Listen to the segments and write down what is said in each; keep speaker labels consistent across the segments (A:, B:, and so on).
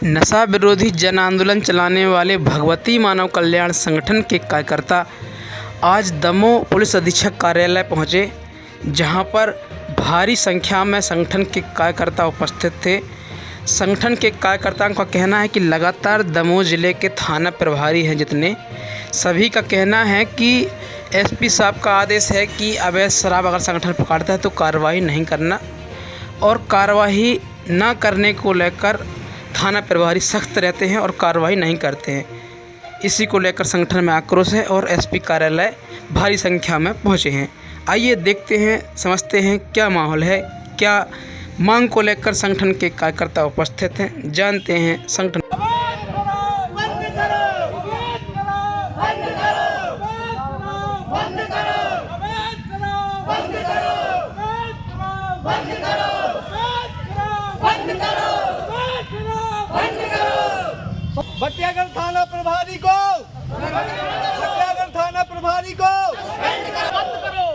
A: नशा विरोधी जन आंदोलन चलाने वाले भगवती मानव कल्याण संगठन के कार्यकर्ता आज दमोह पुलिस अधीक्षक कार्यालय पहुंचे, जहां पर भारी संख्या में संगठन के कार्यकर्ता उपस्थित थे। संगठन के कार्यकर्ताओं का कहना है कि लगातार दमोह जिले के थाना प्रभारी हैं जितने सभी का कहना है कि एसपी साहब का आदेश है कि अवैध शराब अगर संगठन पकड़ता है तो कार्रवाई नहीं करना, और कार्रवाई न करने को लेकर थाना प्रभारी सख्त रहते हैं और कार्रवाई नहीं करते हैं। इसी को लेकर संगठन में आक्रोश है और एसपी कार्यालय भारी संख्या में पहुंचे हैं। आइए देखते हैं, समझते हैं क्या माहौल है, क्या मांग को लेकर संगठन के कार्यकर्ता उपस्थित हैं, जानते हैं संगठन।
B: बटियागढ़ थाना प्रभारी को, बटियागढ़ थाना प्रभारी को बंद करो।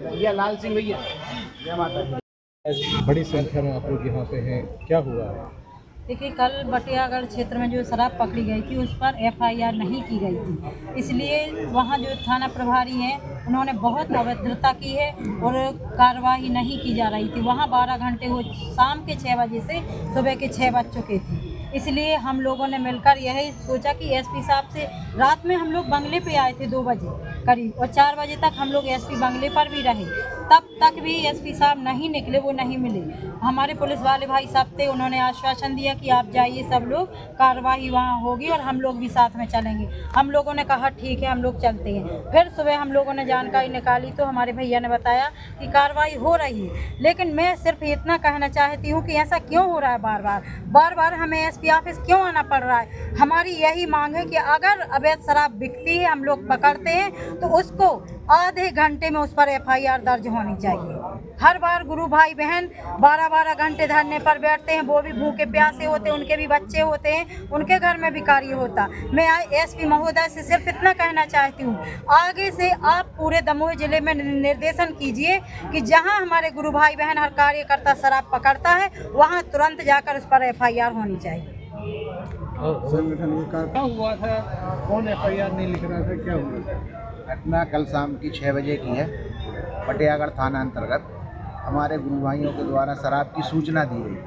C: भैया लाल सिंह भैया, जय माता दी। बड़ी संख्या में आप लोग यहाँ पे हैं, क्या हुआ है?
D: देखिए, कल बटियागढ़ क्षेत्र में जो शराब पकड़ी गई थी उस पर एफआईआर नहीं की गई थी, इसलिए वहाँ जो थाना प्रभारी हैं उन्होंने बहुत अभद्रता की है और कार्रवाई नहीं की जा रही थी। वहाँ 12 घंटे हो, शाम के 6 बजे से सुबह के 6 बज चुके थे। इसलिए हम लोगों ने मिलकर यही सोचा कि एसपी साहब से, रात में हम लोग बंगले पे आए थे 2 बजे करीब, और 4 बजे तक हम लोग एसपी बंगले पर भी रहे, तब तक भी एसपी साहब नहीं निकले, वो नहीं मिले। हमारे पुलिस वाले भाई साहब थे, उन्होंने आश्वासन दिया कि आप जाइए, सब लोग कार्रवाई वहाँ होगी और हम लोग भी साथ में चलेंगे। हम लोगों ने कहा ठीक है, हम लोग चलते हैं। फिर सुबह हम लोगों ने जानकारी निकाली तो हमारे भैया ने बताया कि कार्रवाई हो रही है, लेकिन मैं सिर्फ इतना कहना चाहती हूँ कि ऐसा क्यों हो रहा है, बार बार हमें एसपी ऑफिस क्यों आना पड़ रहा है। हमारी यही मांग है कि अगर अवैध शराब बिकती है, हम लोग पकड़ते हैं तो उसको आधे घंटे में उस पर एफआईआर दर्ज होनी चाहिए। हर बार गुरु भाई बहन 12-12 घंटे धरने पर बैठते हैं, वो भी भूखे प्यासे होते हैं, उनके भी बच्चे होते हैं, उनके घर में भी कार्य होता। मैं एसपी महोदय से सिर्फ इतना कहना चाहती हूँ, आगे से आप पूरे दमोह जिले में निर्देशन कीजिए कि जहाँ हमारे गुरु भाई बहन हर कार्यकर्ता शराब पकड़ता है वहाँ तुरंत जाकर उस पर एफआईआर होनी चाहिए।
C: संगठन का हुआ था, कौन एफआईआर नहीं लिख रहा था, क्या हुआ?
E: घटना कल शाम की 6 बजे की है। बटियागढ़ थाना अंतर्गत हमारे गुरु भाइयों के द्वारा शराब की सूचना दी गई।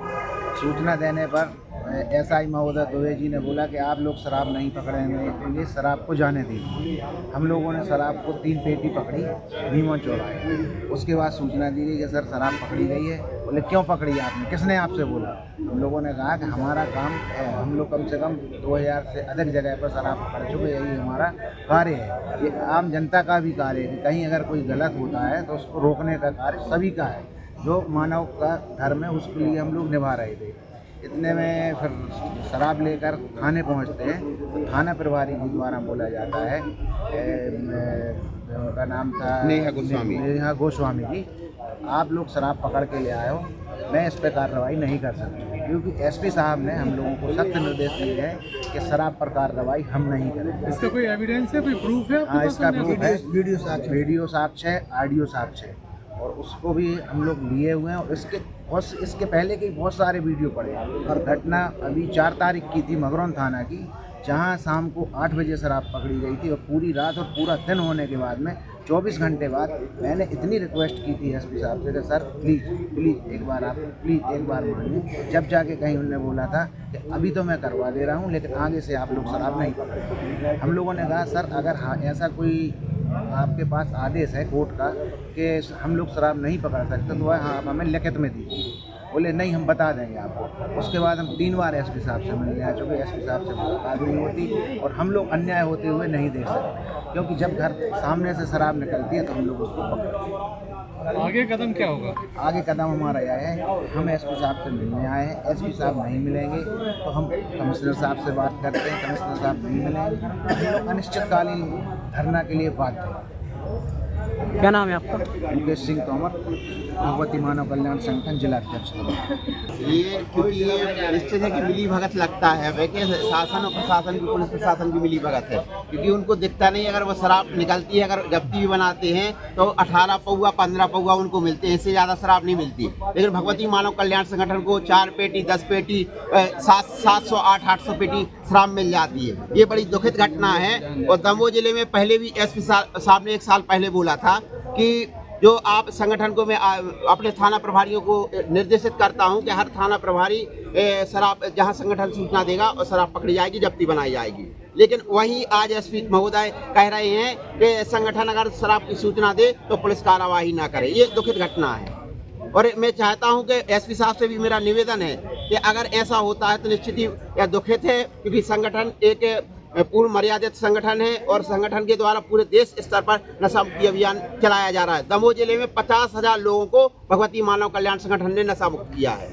E: सूचना देने पर एसआई महोदय दुबे जी ने बोला कि आप लोग शराब नहीं पकड़ेंगे तो ये शराब को जाने दीजिए। हम लोगों ने शराब को 3 पेटी पकड़ी भीमो चौराहे। उसके बाद सूचना दी गई कि सर शराब पकड़ी गई है। बोले क्यों पकड़ी आपने, किसने आपसे बोला? हम लोगों ने कहा कि हमारा काम है, हम लोग कम से कम 2000 से अधिक जगह पर शराब पकड़ चुके, यही हमारा कार्य है। ये आम जनता का भी कार्य है कि कहीं अगर कोई गलत होता है तो उसको रोकने का कार्य सभी का है, जो मानव का धर्म है उसके लिए हम लोग निभा रहे थे। इतने में फिर शराब लेकर थाने पहुंचते हैं तो थाना प्रभारी के द्वारा बोला जाता है, उनका नाम था नेहा गोस्वामी जी, आप लोग शराब पकड़ के ले आए हो, मैं इस पर कार्रवाई नहीं कर सकती, क्योंकि एसपी साहब ने हम लोगों को सख्त निर्देश दिए हैं कि शराब पर कार्रवाई हम नहीं करेंगे।
C: इसका कोई एविडेंस है, कोई प्रूफ है?
E: हाँ, इसका प्रूफ है, वीडियो साक्ष्य है, ऑडियो साक्ष्य है, और उसको भी हम लोग लिए हुए हैं। और इसके पहले के बहुत सारे वीडियो पड़े हैं। और घटना अभी 4 तारीख की थी मगरौन थाना की, जहां शाम को 8 बजे शराब पकड़ी गई थी, और पूरी रात और पूरा दिन होने के बाद में 24 घंटे बाद मैंने इतनी रिक्वेस्ट की थी एसपी साहब से कि सर प्लीज़ एक बार आप एक बार मानिए। जब जाके कहीं उन्होंने बोला था कि अभी तो मैं करवा दे रहा हूँ, लेकिन आगे से आप लोग शराब नहीं पकड़ें। हम लोगों ने कहा सर अगर हाँ ऐसा कोई आपके पास आदेश है कोर्ट का कि हम लोग शराब नहीं पकड़ सकते तो हाँ आप हमें लिखित में दीजिए। बोले नहीं, हम बता देंगे आपको। उसके बाद हम 3 बार एसपी साहब से मिलने आ चुके, एसपी साहब से मुलाकात नहीं होती, और हम लोग अन्याय होते हुए नहीं देख सकते, क्योंकि जब घर सामने से शराब निकलती है तो हम लोग उसको पकड़ते हैं।
C: आगे कदम क्या होगा?
E: आगे कदम हमारा यह है, हम एसपी साहब से मिलने आए हैं, एसपी साहब नहीं मिलेंगे तो हम कमिश्नर साहब से बात करते हैं, कमिश्नर साहब नहीं मिलेंगे, हम लोग अनिश्चितकालीन धरना के लिए बाध्य हैं।
A: क्या नाम है आपका?
E: मुकेश सिंह तोमर, भगवती मानव कल्याण संगठन जिला अध्यक्ष।
F: ये क्योंकि ये निश्चित है कि मिली भगत लगता है, वैसे शासन और प्रशासन की, पुलिस प्रशासन की मिली भगत है, क्योंकि उनको दिखता नहीं। अगर वो शराब निकलती है, अगर जब्ती भी बनाते हैं तो 18 पौवा 15 पौवा उनको मिलते हैं, इससे ज़्यादा शराब नहीं मिलती। लेकिन भगवती मानव कल्याण संगठन को 4 पेटी 10 पेटी 700 800 पेटी शराब मिल जाती है। ये बड़ी दुखद घटना है। और दमोह जिले में पहले भी एसपी साहब ने 1 साल पहले बोला था कि जो आप संगठन को मैं अपने थाना प्रभारियों को निर्देशित करता हूं कि हर थाना प्रभारी शराब जहां संगठन सूचना देगा और शराब पकड़ी जाएगी, जब्ती बनाई जाएगी। लेकिन वहीं आज एसपी महोदय कह रहे हैं कि संगठन अगर शराब की सूचना दे तो पुलिस कार्रवाई ना करे। ये दुखद घटना है। और मैं चाहता हूं कि एसपी साहब से भी मेरा निवेदन है कि अगर ऐसा होता है तो निश्चित ही यह दुखद है, क्योंकि संगठन एक पूर्ण मर्यादित संगठन है और संगठन के द्वारा पूरे देश स्तर पर नशा मुक्ति अभियान चलाया जा रहा है। दमोह जिले में 50,000 लोगों को भगवती मानव कल्याण संगठन ने नशा मुक्त किया है।